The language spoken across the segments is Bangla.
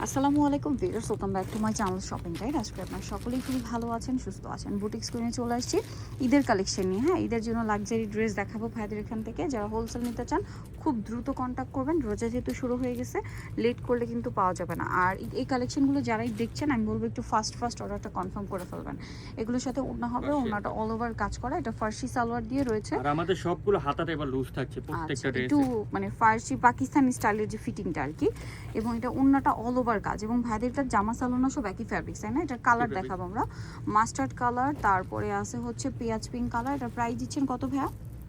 আসসালামু আলাইকুম viewers, welcome back to my channel shopping guide. আজকে আপনারা সকলেই খুবই ভালো আছেন, সুস্থ আছেন। বুটিক স্ক্রিনে চলে আসছি ঈদের কালেকশন নিয়ে। হ্যাঁ, ঈদের জন্য লাক্সারি ড্রেস দেখাবো ভাইদের এখান থেকে। যারা হোলসেল নিতে চান খুব দ্রুত কন্ট্যাক্ট করবেন, রোজা যেহেতু শুরু হয়ে গেছে, লেট করলে কিন্তু পাওয়া যাবে না। আর এই কালেকশনগুলো যারাই দেখছেন আমি বলবো একটু ফাস্ট অর্ডারটা কনফার্ম করে ফেলবেন। এগুলোর সাথে ওড়না হবে, ওড়নাটা অল ওভার কাজ করা, এটা ফার্সি সালোয়ার দিয়ে রয়েছে। আর আমাদের সবগুলো হাতাটা এবার লুজ থাকছে প্রত্যেকটা ড্রেসে। একটু মানে ফার্সি পাকিস্তানি স্টাইলের যে ফিটিংটা আর কি, এবং এটা ওড়নাটা অল ওভার কাজ, এবং ভাইদেরটা জামা সালোনা সব একই ফ্যাব্রিক্স, তাই না? এটার কালার দেখাবো আমরা, মাস্টার্ড কালার, তারপরে আছে হচ্ছে পেঁয়াজ পিঙ্ক কালার। এটা প্রাইস দিচ্ছেন কত ভাইয়া?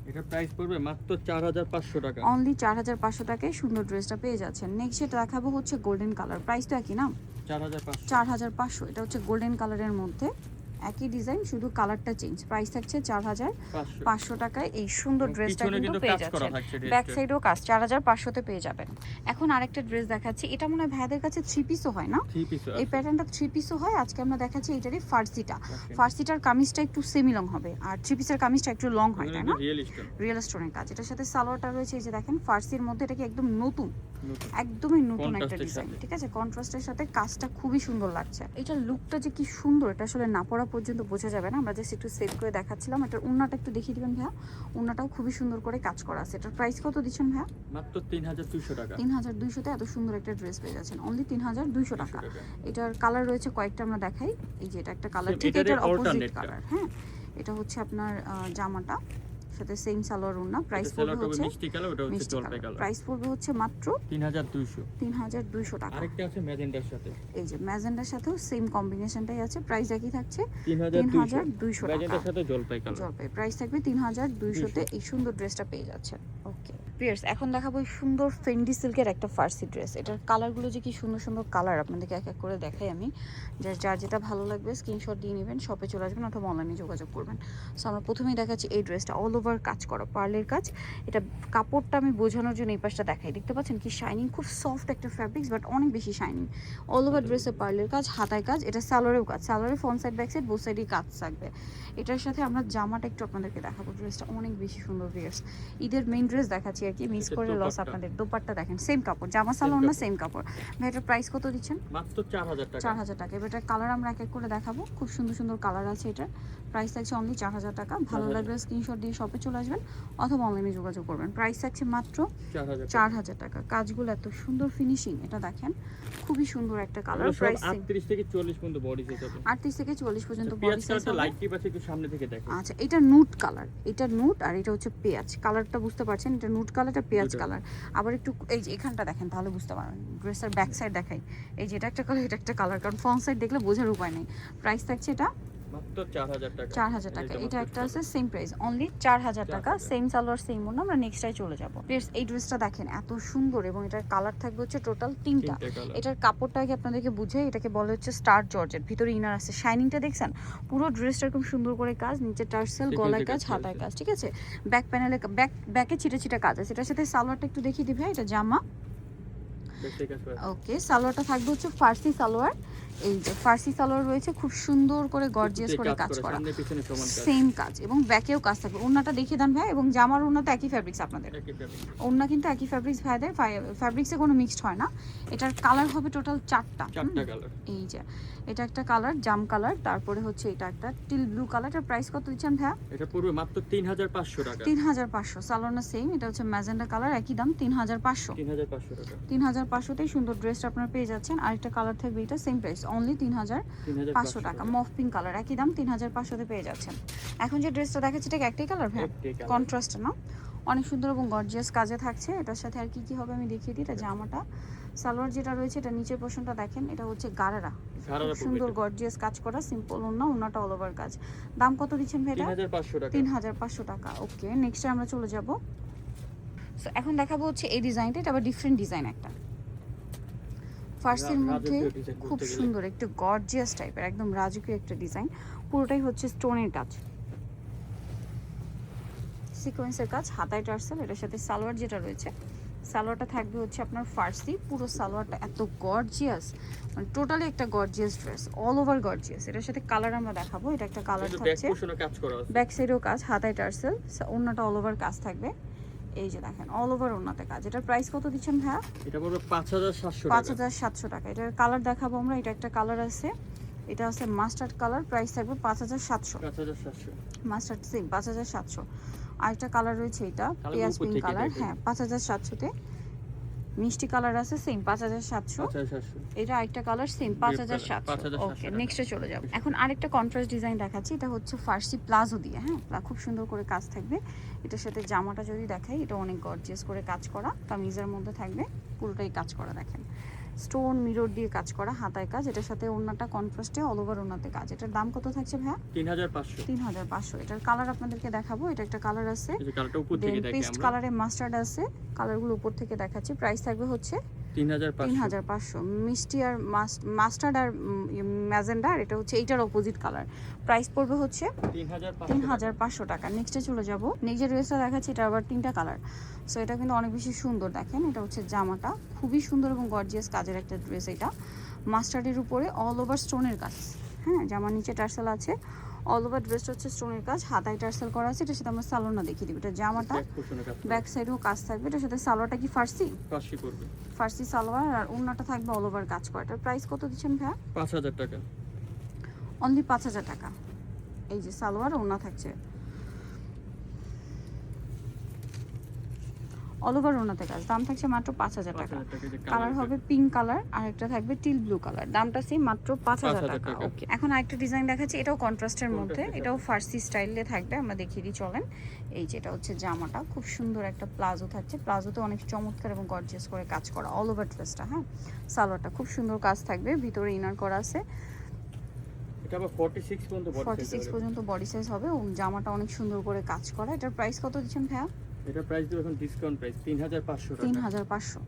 এটা প্রাইস পড়বে মাত্র 4500 টাকা। অনলি 4500 টাকায় সুন্দর ড্রেসটা পেয়ে যাচ্ছেন। নেক্সট যেটা দেখাবো হচ্ছে গোল্ডেন কালার, প্রাইস তো একই না? 4500। 4500। এটা হচ্ছে গোল্ডেন কালারের মধ্যে, একই ডিজাইন, শুধু কালারটা চেঞ্জ। প্রাইস থাকছে 4500 টাকায়। এই সুন্দর ড্রেসটা কিন্তু পেয়ে যাচ্ছেন। ব্যাক সাইডেও কাজ, 4500-তে পেয়ে যাবেন। এখন আরেকটা ড্রেস দেখাচ্ছি, এটা মনে হয় ভাইদের কাছে 3 পিসও হয় না? এই প্যাটার্নটা 3 পিসও হয়। আজকে আমরা দেখাচ্ছি এটারই ফার্সিটা। ফার্সিটার কামিজটা একটু সেমি লং হবে, আর 3 পিসের কামিজটা একটু লং হয়, তাই না? রিয়েল স্টোনের কাজ। এটার সাথে সালোয়ারটা রয়েছে, এই যে দেখেন ফার্সির মধ্যে, এটা কি একদম নতুন, একদমই নতুন একটা ডিজাইন, ঠিক আছে? কন্ট্রাস্টের সাথে কাজটা খুবই সুন্দর লাগছে। এটার লুকটা যে কি সুন্দর, এটা আসলে না পড়া পর্যন্ত বোঝা যাবে না। আমরা জাস্ট একটু সেট করে দেখাচ্ছিলাম। এটার ওড়নাটা একটু দেখিয়ে দিবেন ভাইয়া। ওড়নাটাও খুবই সুন্দর করে কাজ করা আছে। এটার প্রাইস কত দিচ্ছেন ভাইয়া? মাত্র 3200 টাকা। 3200-তে এত সুন্দর একটা ড্রেস পেয়ে যাচ্ছেন, অনলি 3200 টাকা। এটার কালার রয়েছে কয়েকটা, আমরা দেখাই। এই যে এটা একটা কালার, ঠিক এটার অপোজিট কালার। হ্যাঁ, এটা হচ্ছে আপনার জামাটা সাথে সেম সালোয়ার ওড়না। প্রাইস পড়বে হচ্ছে মিষ্টি কালার, ওটা হচ্ছে জলপাই কালার। প্রাইস পড়বে হচ্ছে মাত্র 3200 টাকা। আরেকটা আছে ম্যাজেন্ডার সাথে, এই যে ম্যাজেন্ডার সাথেও সেম কম্বিনেশনটাই আছে, প্রাইস একই থাকছে 3200 টাকা। ম্যাজেন্ডার সাথে জলপাই কালার, জলপাই প্রাইস থাকবে 3200-তে। এই সুন্দর ড্রেসটা পেয়ে যাচ্ছেন। ওকে পিয়ার্স, এখন দেখাবো এই সুন্দর ফেন্ডি সিল্কের একটা ফার্সি ড্রেস। এটার কালারগুলো যে কি সুন্দর সুন্দর কালার, আপনাদেরকে এক এক করে দেখাই আমি। যার যেটা ভালো লাগবে স্ক্রিনশট দিয়ে নেবেন, শপে চলে আসবেন অথবা অনলাইনে যোগাযোগ করবেন। সো আমরা প্রথমেই দেখাচ্ছি এই ড্রেসটা, অল ওভার কাজ করা, পার্লের কাজ। এটা কাপড়টা আমি বোঝানোর জন্য এই পাশটা দেখাই, দেখতে পাচ্ছেন কি শাইনিং, খুব সফট একটা ফ্যাব্রিক্স, বাট অনেক বেশি শাইনিং। অল ওভার ড্রেসে পার্লের কাজ, হাতায় কাজ। এটা সালোয়ারেও কাজ, সালোয়ারের front side back side both সাইডেই কাজ থাকবে। এটার সাথে আমরা জামাটা একটু আপনাদেরকে দেখাবো। ড্রেসটা অনেক বেশি সুন্দর ভিউয়ার্স। ঈদের মেইন ড্রেস দেখাচ্ছি আর কি, মিস করে লস আপনাদের। দোপাট্টা দেখেন সেম কাপড়, জামা সালোয়ার না সেম কাপড়। ভাই এটার প্রাইস কত দিচ্ছেন? মাত্র 4000 টাকা। 4000 টাকা। এবার এটার কালার আমরা এক এক করে দেখাবো, খুব সুন্দর সুন্দর কালার আছে। এটার প্রাইস থাকছে অনলি 4000 টাকা। ভালো লাগলে স্ক্রিনশট দিয়ে শপে চলে আসবেন অথবা অনলাইনে যোগাযোগ করবেন। প্রাইস থাকছে মাত্র 4000 টাকা। কাজগুলো এত সুন্দর ফিনিশিং, এটা দেখেন খুবই সুন্দর একটা কালার। প্রাইস 38 থেকে 40 পর্যন্ত বডি সাইজ হবে। 38 থেকে 40 পর্যন্ত বডি পেঁয়াজ সাইজ কালারটা হবে। লাইট টিপ আছে, একটু সামনে থেকে দেখো। আচ্ছা, এটা নুট কালার, এটা নুট, আর এটা হচ্ছে পেঁয়াজ কালারটা, বুঝতে পারছেন? এটা নুট কালারটা পেঁয়াজ কালার। আবার একটু এই যে এখানটা দেখেন, তাহলে বুঝতে পারবেন। ড্রেসের ব্যাক সাইড দেখাই, এই যে এটা একটা কালার, এটা একটা কালার, কারণ ফ্রন্ট সাইড দেখলে বোঝার উপায় নেই। প্রাইস থাকছে এটা মাত্র 4000 টাকা। 4000 টাকা। এটা একটা আছে সেম প্রাইস, অনলি 4000 টাকা। সেম সালোয়ার সেম ওড়না। আমরা নেক্সটটাই চলে যাব। প্লিজ এই ড্রেসটা দেখেন এত সুন্দর, এবং এটার কালার থাকবে হচ্ছে টোটাল 3টা। এটার কাপড়টাকে আপনাদেরকে বুঝাই, এটাকে বলে হচ্ছে স্টার জর্জেট, ভিতরে ইনার আছে। শাইনিংটা দেখছেন? পুরো ড্রেসটা এরকম সুন্দর করে কাজ, নিচে টার্সেল, গলায় কাজ, হাতায় কাজ, ঠিক আছে? ব্যাক প্যানেলে ব্যাকে ছিটা ছিটা কাজ আছে। এটার সাথে সালোয়ারটা একটু দেখিয়ে দিবে। এটা জামা, ওকে। সালোয়ারটা থাকবে হচ্ছে ফার্সি সালোয়ার। এই যে ফার্সি সালোয়ার রয়েছে, খুব সুন্দর করে গর্জিয়াস করে কাজ করা, সেম কাজ, এবং ব্যাকেও কাজ থাকবে। ওড়নাটা দেখিয়ে দেন ভাই, এবং জামার ওড়না তো একই ফ্যাব্রিক্স আপনাদের, ওড়না কিন্তু একই ফ্যাব্রিক্স ভাইদের, ফ্যাব্রিক্সে কোনো মিক্সড হয় না। এটার কালার হবে টোটাল 4টা কালার। এই যে এটা একটা কালার, জাম কালার, তারপরে হচ্ছে এটা একটা টিল ব্লু কালার। এটার প্রাইস কত দিচ্ছেন ভাইয়া? এটা পড়বে মাত্র 3500 টাকা। 3500। সালোয়ার না সেম, এটা হচ্ছে ম্যাজেন্ডা কালার, একই দাম 3500 টাকা। 3500-তেই সুন্দর ড্রেসটা আপনারা পেয়ে যাচ্ছেন। আরেকটা কালার থাকবে, এটা সেম প্রাইস, অনলি 3500 টাকা। মফ পিঙ্ক কালার, একই দাম 3500-তে পেয়ে যাচ্ছেন। এখন যে ড্রেসটা দেখাচ্ছি এটা একটাই কালার ভাই, কন্ট্রাস্ট না, অনেক সুন্দর এবং গর্জিয়াস কাজে থাকছে। এটার সাথে আর কি কি হবে আমি দেখিয়ে দিই। এটা জামাটা, সালোয়ার যেটা রয়েছে, এটা নিচের পোর্শনটা দেখেন, এটা হচ্ছে গারারা, সুন্দর গর্জিয়াস কাজ করা, সিম্পল ওড়না, ওড়নাটা অল ওভার কাজ। দাম কত দিচ্ছেন ভাই এটা? 3500 টাকা। ওকে, নেক্সটে আমরা চলে যাব। সো এখন দেখাবো হচ্ছে এই ডিজাইনটা, এটা আবার ডিফারেন্ট ডিজাইন একটা, ফার্সির মধ্যে খুব সুন্দর একটু গর্জিয়াস টাইপের, একদম রাজকীয় একটা ডিজাইন। পুরোটাই হচ্ছে স্টোনের কাজ, সিকোয়েন্সের কাজ, হাতায় টার্সেল। এটার সাথে সালোয়ার যেটা রয়েছে, সালোয়ারটা থাকবে হচ্ছে আপনার ফার্সি। পুরো সালোয়ারটা এত গর্জিয়াস, মানে টোটালি একটা gorgeous dress, all over gorgeous. এটার সাথে কালার আমরা দেখাবো। এটা একটা কালার থাকছে, ব্যাক সাইডেও কাজ, হাতায় টার্সেল, ওড়নাটা অল ওভার কাজ থাকবে। এই যে দেখেন অল ওভার ওনাতে কাজ। এটার প্রাইস কত দিচ্ছেন ভাইয়া? এটা পড়বে 5700 টাকা। 5700 টাকা। এটার কালার দেখাবো আমরা। এটা একটা কালার আছে, এটা আছে মাস্টার্ড কালার, প্রাইস থাকবে 5700। 5700 মাস্টার্ড সেম 5700। আরেকটা কালার রয়েছে এটা পেঁয়াজ পিঙ্ক কালার, হ্যাঁ 5700 তে। মিষ্টি কালার আছে সেম 5700। এটা আরেকটা কালার সেম 5700। ওকে, নেক্সটে চলে যাব। এখন আরেকটা কন্ট্রাস্ট ডিজাইন দেখাচ্ছি। এটা হচ্ছে ফার্সি প্লাজো দিয়ে, হ্যাঁ খুব সুন্দর করে কাজ থাকবে। এটার সাথে জামাটা যদি দেখাই, এটা অনেক গর্জিয়াস করে কাজ করা, কামিজের মধ্যে থাকবে পুরোটাই কাজ করা। দেখেন স্টোন মিরর দিয়ে কাজ করা, হাতায় কাজ। এটার সাথে ওড়নাটা কন্ট্রাস্টে অল ওভার ওড়নাতে কাজ। এটার দাম কত থাকছে ভাইয়া? 3500। 3500। এটার কালার আপনাদেরকে দেখাবো। এটা একটা কালার আছে, এই যে কালারটা উপর থেকে দেখি আমরা, পেস্ট কালারে মাস্টার্ড আছে। কালারগুলো উপর থেকে দেখাচ্ছি। প্রাইস থাকবে হচ্ছে 3500। মিষ্টি আর মাস্টার্ড আর ম্যাজেন্ডা, আর এটা হচ্ছে এইটার অপোজিট কালার। প্রাইস পড়বে হচ্ছে 3500 টাকা। নেক্সটে চলে যাব। নেক্সট ড্রেসটা দেখাচ্ছি, এটা আবার 3টা কালার। সো এটা কিন্তু অনেক বেশি সুন্দর। দেখেন এটা হচ্ছে জামাটা, খুবই সুন্দর এবং গর্জিয়াস কাজের একটা ড্রেস। এটা মাস্টার্ডের উপরে অল ওভার স্টোনের কাজ, হ্যাঁ জামার নিচে টার্সেল আছে। অল ওভার ড্রেসটা হচ্ছে স্টোনের কাজ, হাতায় টার্সেল করা আছে। এটার সাথে আমরা সালোয়ারটা দেখিয়ে দিব। এটা জামাটা ব্যাক সাইডেও কাজ থাকবে। এটার সাথে সালোয়ারটা কি ফার্সি করবে, ফার্সি সালোয়ার, আর ওড়নাটা থাকবে অল ওভার কাজ করা। এটার প্রাইস কত দিচ্ছেন ভাইয়া? 5000 টাকা। অনলি 5000 টাকা। এই যে সালোয়ার, ওড়না থাকছে অল ওভার ওড়নাতে কাজ। দাম থাকছে মাত্র 5000 টাকা। কালার হবে পিঙ্ক কালার, আর একটা থাকবে টিল ব্লু কালার। দামটা সেম, মাত্র 5000 টাকা। ওকে, এখন আরেকটা ডিজাইন দেখাচ্ছি। এটাও কন্ট্রাস্টের মধ্যে, এটাও ফার্সি স্টাইলে থাকবে। আমরা দেখিয়ে দিই চলেন। এই যে এটা হচ্ছে জামাটা, খুব সুন্দর একটা প্লাজো থাকছে। প্লাজোতে অনেক চমৎকার এবং গর্জিয়াস করে কাজ করা অল ওভার ড্রেসটা, হ্যাঁ সালোয়ারটা খুব সুন্দর কাজ থাকবে। ভিতরে ইনার করা আছে। এটা আবার 46 পর্যন্ত বডি সাইজ হবে। ও জামাটা অনেক সুন্দর করে কাজ করা। এটার প্রাইস কত দিচ্ছেন ভাইয়া? এটা প্রাইস দিব এখন ডিসকাউন্ট প্রাইস 3500 টাকা। 3500,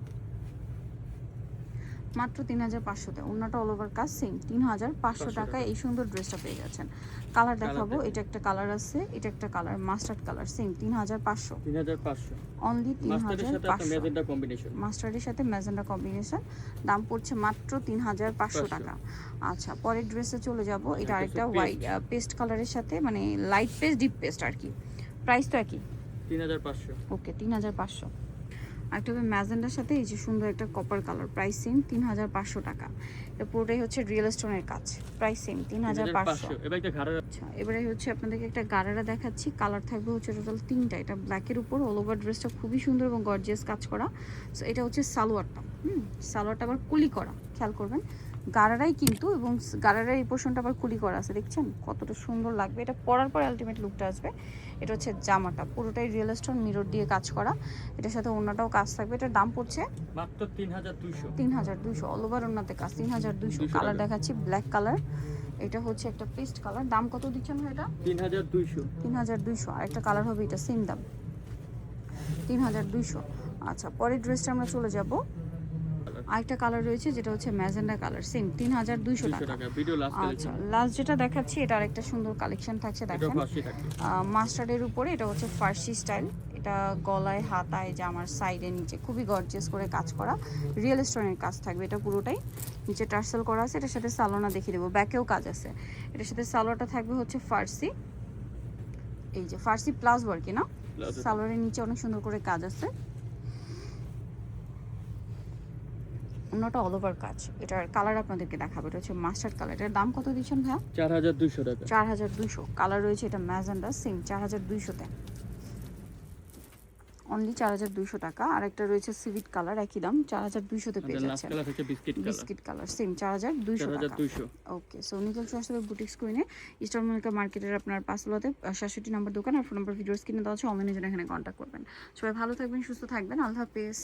মাত্র 3500 তে। ওড়নাটা অল ওভার কাজ সেম 3500 টাকায় এই সুন্দর ড্রেসটা পেয়ে যাচ্ছেন। কালার দেখাবো। এটা একটা কালার আছে, এটা একটা colour mustard colour, same 3500। Only 3500। মাস্টার্ডের সাথে ম্যাজেন্ডা কম্বিনেশন। দাম পড়ছে মাত্র 3500 টাকা। আচ্ছা, পরের ড্রেসে চলে যাব। এটা আরেকটা হোয়াইট পেস্ট কালারের সাথে, মানে লাইট পেস্ট ডিপ পেস্ট আর কি। প্রাইস তো একই, 3500। ওকে 3500। আরেকটা হবে ম্যাজেন্ডার সাথে এই যে সুন্দর একটা কপার কালার, প্রাইস সেম 3500 টাকা। এটা পুরোটাই হচ্ছে রিয়েল স্টোনের কাজ, প্রাইস সেম 3500। আচ্ছা, এবারে হচ্ছে আপনাদেরকে একটা গারারা দেখাচ্ছি। কালার থাকবে হচ্ছে টোটাল 3টা। এটা ব্ল্যাকের উপর অল ওভার ড্রেসটা খুবই সুন্দর এবং গর্জিয়াস কাজ করা। সো এটা হচ্ছে সালোয়ারটা, সালোয়ারটা আবার কুলি করা, খেয়াল করবেন। গারারাই কিন্তু, এবং গারারার এই পোর্শনটা আবার কুলি করা আছে, দেখছেন কতটা সুন্দর লাগবে। এটা পরার পর আলটিমেট লুকটা আসবে। এটা হচ্ছে জামাটা, পুরোটাই রিয়েল স্টোন মিরর দিয়ে কাজ করা। এটার সাথে ওড়নাটাও কাজ থাকবে। এটার দাম পড়ছে মাত্র 3200। 3200 অল ওভার ওড়নাতে কাজ 3200। কালার দেখাচ্ছি ব্ল্যাক কালার, এটা হচ্ছে একটা পেস্ট কালার। দাম কত দিচ্ছেন ভাই এটা? 3200। আর একটা কালার হবে, এটা সেম দাম 3200। আচ্ছা, পরের ড্রেসটা আমরা চলে যাব। আরেকটা কালার রয়েছে যেটা হচ্ছে ম্যাজেন্ডা কালার, সেম 3200 টাকা। আচ্ছা, লাস্ট যেটা দেখাচ্ছি এটা আরেকটা সুন্দর কালেকশন থাকছে। দেখেন মাস্টার্ডের উপরে, এটা হচ্ছে ফার্সি স্টাইল। এটা গলায়, হাতায়, জামার সাইডে, নিচে খুবই গর্জিয়াস করে কাজ করা রিয়েল স্টোনের কাজ থাকবে। এটা পুরোটাই নিচে টার্সেল করা আছে। এটার সাথে সালোয়ার দেখিয়ে দেবো, ব্যাকেও কাজ আছে। এটার সাথে সালোয়ারটা থাকবে হচ্ছে ফার্সি, এই যে ফার্সি প্লাস ওয়ার্কি না, সালোয়ারের নিচে অনেক সুন্দর করে কাজ আছে। অন্যটা অল ওভার কাজ। এটার কালার আপনাদেরকে দেখাবো। এটা হচ্ছে মাস্টার্ড কালার। এটার দাম কত দিচ্ছেন ভাইয়া? 4200 টাকা। 4200। কালার রয়েছে এটা ম্যাজেন্ডা, সেম 4200 তে, অনলি 4200 টাকা। আর একটা রয়েছে সিভিট কালার, একই দাম 4200 তে পেয়ে যাচ্ছেন। বিস্কিট কালার, সেম 4200 টাকা। ওকে, সো নিকল চয়েস হবে বুটিক স্ক্রিনে, ইস্টার্ন মল্লিকা মার্কেটের আপনার পাঁচতলাতে 67 নম্বর দোকান। আর ফোন নাম্বার ভিডিওর স্ক্রিনে দেওয়া আছে। অনলাইনে জন্য এখানে কন্ট্যাক্ট করবেন। সবাই ভালো থাকবেন, সুস্থ থাকবেন। আল্লাহ হাফেজ।